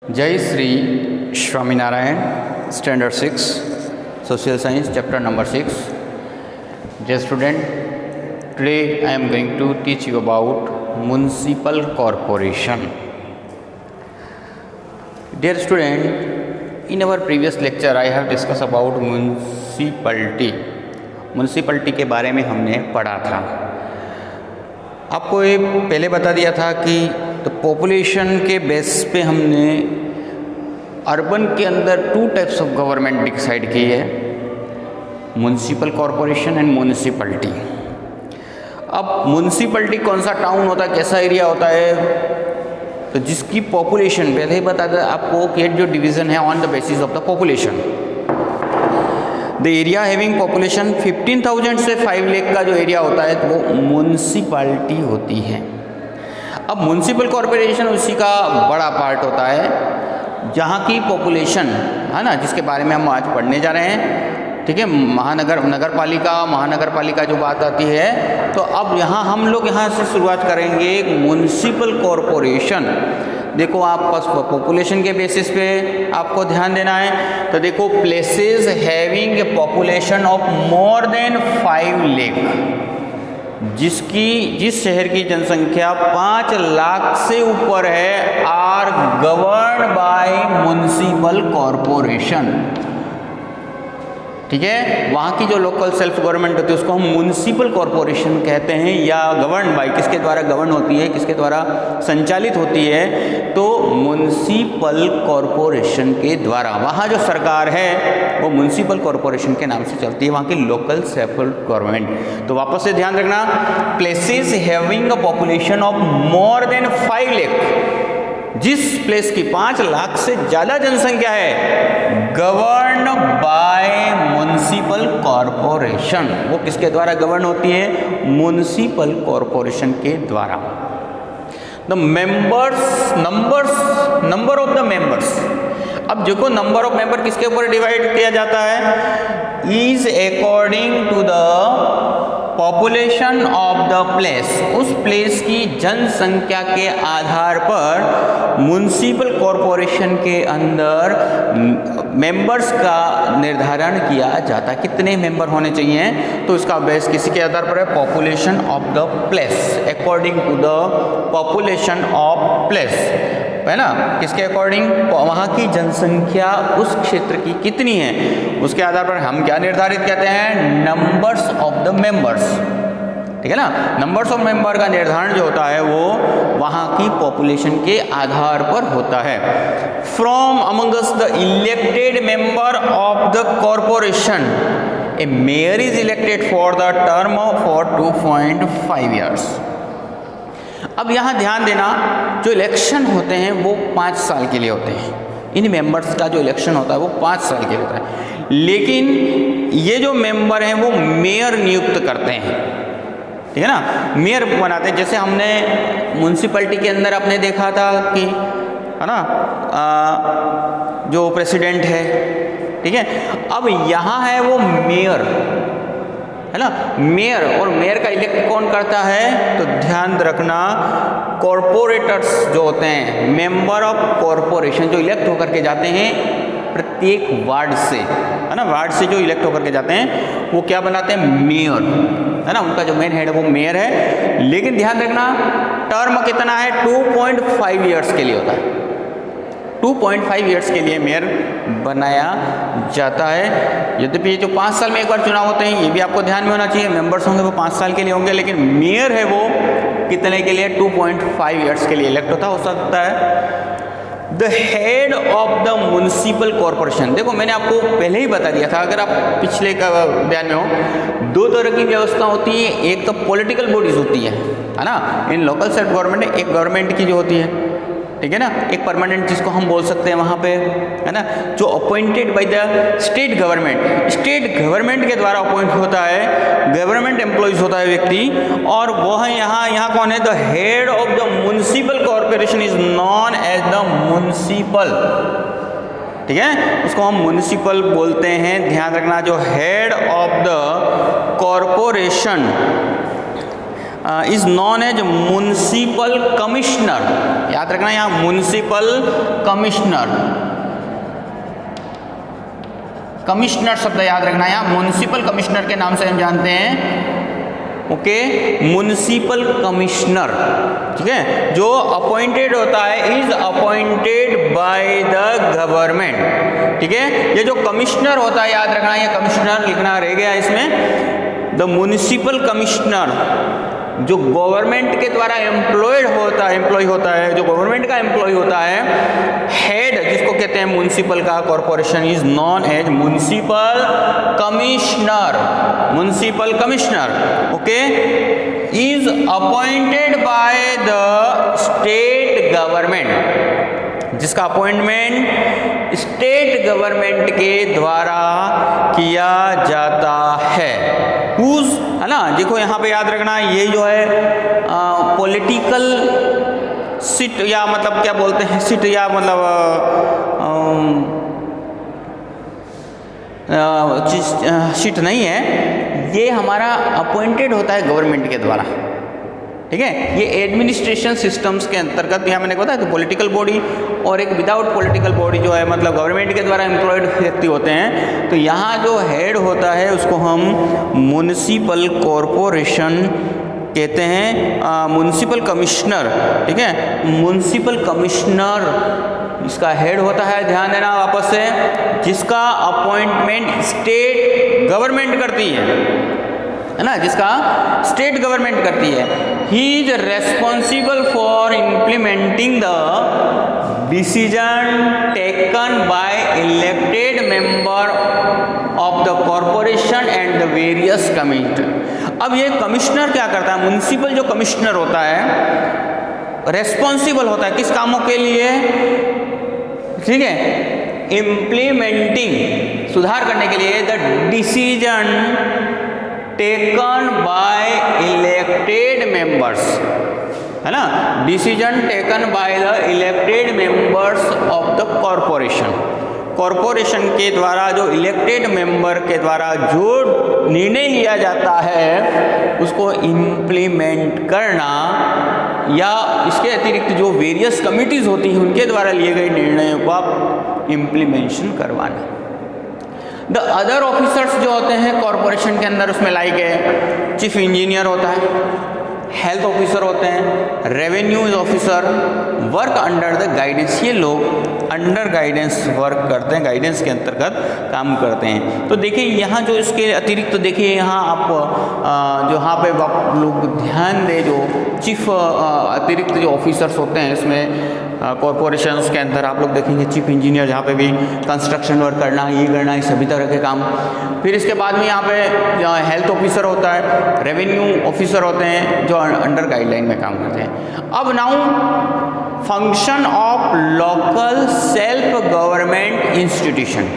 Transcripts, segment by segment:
जय Shri Swaminarayan standard 6 social science chapter number 6. Dear student, today I am going to teach you about municipal corporation. Dear student, in our previous lecture I have discussed about municipality. Municipality के बारे में हमने पढ़ा था. आपको ये पहले बता दिया था कि तो पॉपुलेशन के बेस पे हमने अर्बन के अंदर to types of government decide की है, म्युनिसिपल कॉरपोरेशन एंड म्युनिसिपलिटी. अब म्युनिसिपलिटी कौन सा टाउन होता है, कैसा एरिया होता है, तो जिसकी पॉपुलेशन पहले ही बता दें आपको कि जो डिवीज़न है on the basis of the population. The area having population 15,000 से 5 लाख का जो एरिया होता है वो म्युनिसिपलिटी होती है. अब म्युनिसिपल कॉरपोरेशन उसी का बड़ा पार्ट होता है जहाँ की पॉपुलेशन है ना, जिसके बारे में हम आज पढ़ने जा रहे हैं. ठीक है, महानगर पालिका जो बात आती है, तो अब यहाँ हम लोग यहाँ से शुरुआत करेंगे. म्युनिसिपल कॉरपोरेशन देखो, आप पॉपुलेशन के बेसिस पे आपको ध्यान देना है. तो देखो, places having a population of more than 5 lakh, जिस शहर की जनसंख्या 5 लाख से ऊपर है, are govern by municipal corporation. ठीक है, वहाँ की जो लोकल सेल्फ गवर्नमेंट होती है उसको हम म्युनिसिपल कॉरपोरेशन कहते हैं, या गवर्न बाय, किसके द्वारा गवर्न होती है, किसके द्वारा संचालित होती है, तो म्युनिसिपल कॉरपोरेशन के द्वारा. वहाँ जो सरकार है वो म्युनिसिपल कॉरपोरेशन के नाम से चलती है, वहाँ की लोकल सेल्फ गवर्नमेंट. तो वापस से ध्यान रखना, places having a population of more than 5 lakh, जिस प्लेस की 5 लाख से ज़्यादा जनसंख्या है, गवर्न बाय म्युनिसिपल कॉरपोरेशन. वो किसके द्वारा गवर्न होती है? म्युनिसिपल कॉरपोरेशन के द्वारा. The number of the members. अब देखो, नंबर ऑफ मेंबर किसके ऊपर डिवाइड किया जाता है? Is according to the population of the place. उस प्लेस की जनसंख्या के आधार पर म्युनिसिपल कॉरपोरेशन के अंदर मेंबर्स का निर्धारण किया जाता है. कितने मेंबर होने चाहिए, तो इसका बेस किसी के आधार पर है? Population of the place, according to the population of place, है ना. किसके अकॉर्डिंग? वहाँ की जनसंख्या उस क्षेत्र की कितनी है, उसके आधार पर हम क्या निर्धारित कहते हैं? Numbers of the members. ठीक है ना, नंबर्स ऑफ मेंबर का निर्धारण जो होता है वो वहाँ की पॉपुलेशन के आधार पर होता है. From amongst the elected member of the corporation, A mayor is elected for the term for 2.5 years. अब यहाँ ध्यान देना, जो इलेक्शन होते हैं वो 5 साल के लिए होते हैं. इन मेंबर्स का जो इलेक्शन होता है वो 5 साल के लिए होता है, लेकिन ये जो मेंबर हैं वो मेयर नियुक्त करते हैं. ठीक है ना, मेयर बनाते हैं. जैसे हमने म्युनिसिपैलिटी के अंदर आपने देखा था कि है ना, जो प्रेसिडेंट है, ठीक है. अब यहाँ है वो मेयर, है ना, मेयर. और मेयर का इलेक्ट कौन करता है? तो ध्यान रखना, कॉरपोरेटर्स जो होते हैं, मेंबर ऑफ कॉरपोरेशन, जो इलेक्ट होकर के जाते हैं प्रत्येक वार्ड से, है ना, वार्ड से जो इलेक्ट होकर के जाते हैं वो क्या बनाते हैं? मेयर, है ना. उनका जो मेन हेड है वो मेयर है. लेकिन ध्यान रखना, टर्म कितना है? 2.5 ईयर्स के लिए होता है. 2.5 ईयर्स के लिए मेयर बनाया जाता है. यद्यपि जो 5 साल में एक बार चुनाव होते हैं, ये भी आपको ध्यान में होना चाहिए. मेंबर्स होंगे वो 5 साल के लिए होंगे, लेकिन मेयर है वो कितने के लिए? 2.5 ईयर्स के लिए इलेक्ट हो सकता है. The head of the municipal corporation. देखो, मैंने आपको पहले ही बता दिया था, अगर आप पिछले का ध्यान में हो, 2 तरह की व्यवस्था होती है. एक तो पॉलिटिकल बॉडीज होती है ना, इन लोकल सेल्फ गवर्नमेंट, एक गवर्नमेंट की जो होती है, ठीक है ना, एक परमानेंट जिसको हम बोल सकते हैं वहाँ पे, है ना, जो appointed by the state government. State government के द्वारा अपॉइंट होता है, गवर्नमेंट एम्प्लॉइज होता है व्यक्ति, और वह यहाँ कौन है? The head of the municipal corporation is known as the municipal. ठीक है, उसको हम म्युनिसिपल बोलते हैं. ध्यान रखना, जो head of the corporation is known as municipal commissioner. याद रखना यहाँ म्युनिसिपल कमिश्नर, कमिश्नर शब्द याद रखना यहाँ म्युनिसिपल कमिश्नर के नाम से हम जानते हैं। ओके, म्युनिसिपल कमिश्नर, ठीक है, जो अपॉइंटेड होता है, is appointed by the government. ठीक है, ये जो कमिश्नर होता है याद रखना, ये कमिश्नर लिखना रह गया इसमें। द म्युनिसिपल कमिश्नर जो गवर्नमेंट के द्वारा एम्प्लॉय होता है, जो गवर्नमेंट का एम्प्लॉय होता है, हेड जिसको कहते हैं म्युनिसिपल का corporation, is known as municipal commissioner. Municipal commissioner, okay, is appointed by the state government, जिसका अपॉइंटमेंट स्टेट गवर्नमेंट के द्वारा किया जाता है। हुज, है ना, देखो यहाँ पे याद रखना, ये जो है पॉलिटिकल सीट, या मतलब क्या बोलते हैं सीट, या मतलब सीट नहीं है, ये हमारा अपॉइंटेड होता है गवर्नमेंट के द्वारा। ठीक है, ये एडमिनिस्ट्रेशन सिस्टम्स के अंतर्गत, यहाँ मैंने बताया कि पॉलिटिकल बॉडी और एक विदाउट पॉलिटिकल बॉडी जो है मतलब गवर्नमेंट के द्वारा एम्प्लॉयड व्यक्ति होते हैं। तो यहाँ जो हेड होता है उसको हम म्युनिसिपल कॉरपोरेशन कहते हैं, म्युनिसिपल कमिश्नर। ठीक है, म्युनिसिपल कमिश्नर इसका हेड होता है, ध्यान देना वापस से, जिसका अपॉइंटमेंट स्टेट गवर्नमेंट करती है ना, जिसका स्टेट गवर्नमेंट करती है। He is responsible for implementing the decision taken by elected member of the corporation and the various committee. अब ये कमिश्नर क्या करता है, म्युनिसिपल जो कमिश्नर होता है रेस्पॉन्सिबल होता है किस कामों के लिए, ठीक है, इम्प्लीमेंटिंग, सुधार करने के लिए, the decision taken by elected members, है ना, decision taken by the elected members of the corporation. Corporation के द्वारा, जो इलेक्टेड मेंबर के द्वारा जो निर्णय लिया जाता है उसको इम्प्लीमेंट करना, या इसके अतिरिक्त जो वेरियस कमिटीज़ होती हैं उनके द्वारा लिए गए निर्णयों को आप इम्प्लीमेंशन करवाना। द अदर ऑफिसर्स जो होते हैं कॉरपोरेशन के अंदर, उसमें लाइक है चीफ इंजीनियर होता है, हेल्थ ऑफिसर होते हैं, revenue officer, work under the guidance, ये लोग अंडर गाइडेंस वर्क करते हैं, गाइडेंस के अंतर्गत काम करते हैं। तो देखिए यहाँ जो इसके अतिरिक्त, तो देखिए यहाँ आप जो यहाँ पे आप लोग ध्यान दें, जो चीफ अतिरिक्त जो ऑफिसर्स होते हैं इसमें कॉरपोरेशंस के अंदर आप लोग देखेंगे चीफ इंजीनियर, जहाँ पे भी कंस्ट्रक्शन वर्क करना, ये करना, ये सभी तरह के काम। फिर इसके बाद में यहाँ पे हेल्थ ऑफिसर होता है, रेवेन्यू ऑफिसर होते हैं जो अंडर गाइडलाइन में काम करते हैं। अब now function of local self government institution,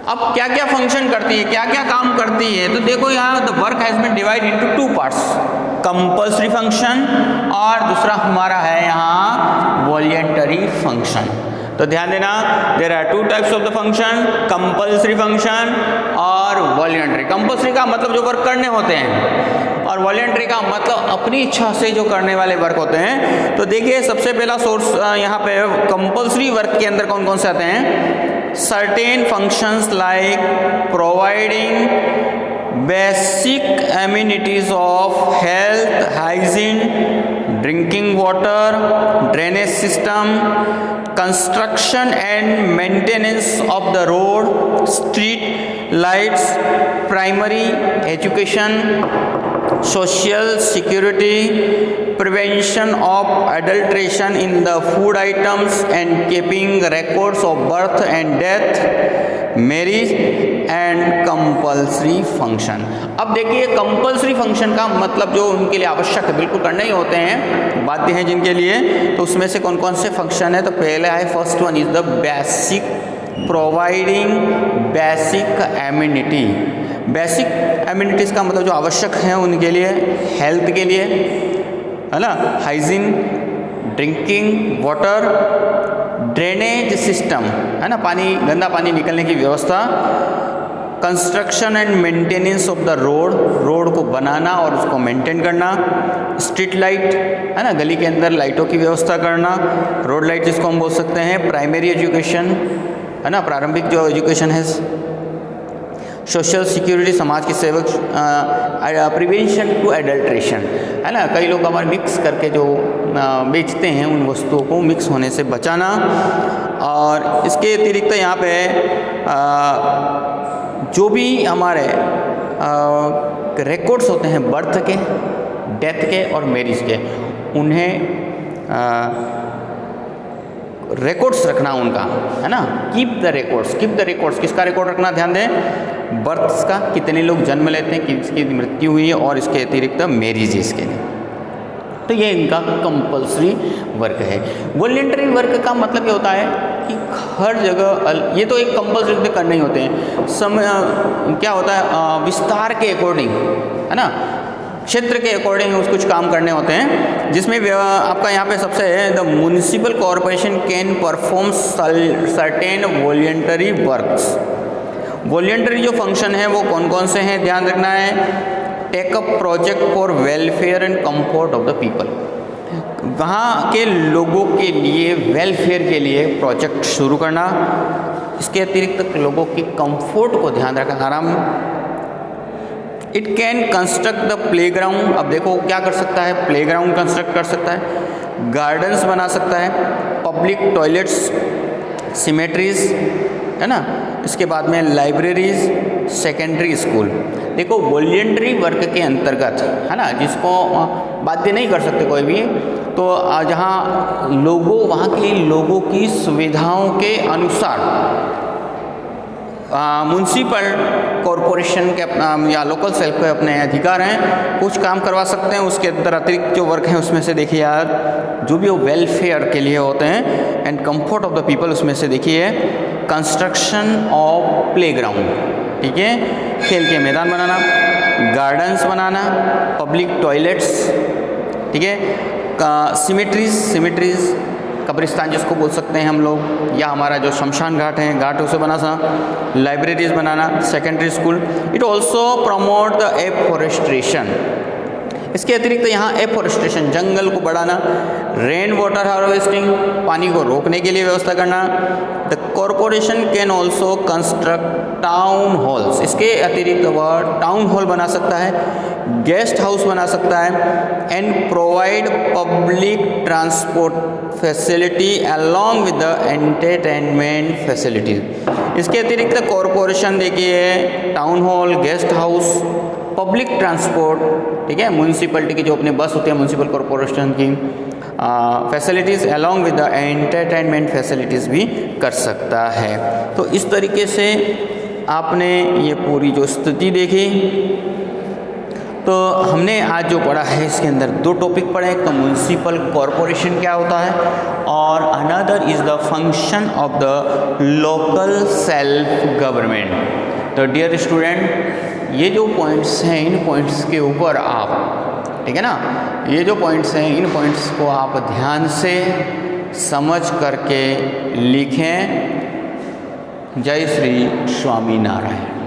अब क्या क्या फंक्शन करती है, क्या क्या काम करती है, तो देखो यहाँ the work has been divide into two parts, compulsory function और दूसरा हमारा है यहाँ वॉलंटरी फंक्शन। तो ध्यान देना, there are two types of the function, compulsory function और वॉलंटरी। कंपल्सरी का मतलब जो वर्क करने होते हैं, और वॉलंटरी का मतलब अपनी इच्छा से जो करने वाले वर्क होते हैं। तो देखिए सबसे पहला सोर्स यहाँ पे कंपल्सरी वर्क के अंदर कौन कौन से आते हैं, certain functions like providing basic amenities of health, hygiene, drinking water, drainage system, construction and maintenance of the road, street lights, primary education, social security, prevention of adulteration in the food items and keeping records of birth and death, marriage and compulsory function। अब देखिए compulsory function का मतलब जो उनके लिए आवश्यक है, बिल्कुल करने ही होते हैं, बाध्य हैं जिनके लिए, तो उसमें से कौन कौन से फंक्शन है। तो पहले है first one is the basic, providing basic amenity. Basic amenities का मतलब जो आवश्यक है उनके लिए, हेल्थ के लिए, है ना, hygiene, drinking water, drainage system, है ना, पानी, गंदा पानी निकलने की व्यवस्था, construction and maintenance of the road को बनाना और उसको मेंटेन करना, स्ट्रीट लाइट है ना, गली के अंदर लाइटों की व्यवस्था करना, रोड लाइट जिसको हम बोल सकते हैं, प्राइमरी एजुकेशन है ना, प्रारंभिक जो एजुकेशन है, सोशल सिक्योरिटी समाज की सेवक, प्रिवेंशन टू एडल्ट्रेशन है ना, कई लोग हमारे मिक्स करके जो बेचते हैं उन वस्तुओं को मिक्स होने से बचाना। और इसके अतिरिक्त यहाँ पे जो भी हमारे रिकॉर्ड्स होते हैं बर्थ के, डेथ के और मैरिज के, उन्हें रिकॉर्ड्स रखना उनका है ना, कीप द रिकॉर्ड्स। किसका रिकॉर्ड रखना, ध्यान दें, बर्थ्स का, कितने लोग जन्म लेते हैं, किसकी मृत्यु हुई है, और इसके अतिरिक्त मैरिजेस के लिए। तो ये इनका कंपल्सरी वर्क है। वॉलंटरी वर्क का मतलब ये होता है कि हर जगह, ये तो एक कंपल्सरी करने ही होते हैं, समय क्या होता है, विस्तार के अकॉर्डिंग है ना, क्षेत्र के अकॉर्डिंग कुछ काम करने होते हैं, जिसमें आपका यहाँ पे सबसे है, the municipal corporation can perform certain voluntary works. Voluntary जो फंक्शन है वो कौन कौन से हैं, ध्यान रखना है, take up project for welfare and comfort of the people, वहाँ के लोगों के लिए वेलफेयर के लिए प्रोजेक्ट शुरू करना, इसके अतिरिक्त लोगों की कंफर्ट को ध्यान रखना, आराम। It can construct the playground, अब देखो क्या कर सकता है, प्लेग्राउंड कंस्ट्रक्ट कर सकता है, गार्डन्स बना सकता है, पब्लिक टॉयलेट्स, सिमेट्रीज है ना, इसके बाद में लाइब्रेरीज, सेकेंडरी स्कूल। देखो वॉलंटरी वर्क के अंतर्गत है ना, जिसको बाध्य नहीं कर सकते कोई भी, तो जहाँ लोगों, वहाँ के लोगों की सुविधाओं के अनुसार म्युनिसिपल कॉरपोरेशन के या लोकल सेल्फ के अपने अधिकार हैं, कुछ काम करवा सकते हैं। उसके अंदर अतिरिक्त जो वर्क है उसमें से देखिए यार, जो भी वो वेलफेयर के लिए होते हैं and comfort of the people, उसमें से देखिए कंस्ट्रक्शन ऑफ प्लेग्राउंड, ठीक है, खेल के मैदान बनाना, गार्डन्स बनाना, पब्लिक टॉयलेट्स, ठीक है, सिमेट्रीज कब्रिस्तान जिसको बोल सकते हैं हम लोग, या हमारा जो शमशान घाट है, घाट उसे बनाना, लाइब्रेरीज बनाना, secondary school. It also promote the afforestation, इसके अतिरिक्त यहाँ एफॉरेस्ट्रेशन, जंगल को बढ़ाना, रेन वाटर हार्वेस्टिंग, पानी को रोकने के लिए व्यवस्था करना। The corporation can also construct town halls, इसके अतिरिक्त वह टाउन हॉल बना सकता है, गेस्ट हाउस बना सकता है, and provide public transport facility along with the entertainment facilities. इसके अतिरिक्त कॉरपोरेशन देखिए town hall, guest house, public transport, ठीक है, म्यूनसिपलिटी की जो अपने बस होती है म्यूनसिपल कॉरपोरेशन की, facilities along with the entertainment facilities भी कर सकता है। तो इस तरीके से आपने ये पूरी जो स्थिति देखी। तो हमने आज जो पढ़ा है इसके अंदर दो टॉपिक पढ़े, एक तो म्यूनसिपल कॉरपोरेशन क्या होता है और another is the function of the local self government. तो डियर स्टूडेंट, ये जो पॉइंट्स हैं, इन पॉइंट्स के ऊपर आप, ठीक है ना, ये जो पॉइंट्स हैं, इन पॉइंट्स को आप ध्यान से समझ करके लिखें। जय श्री स्वामी नारायण।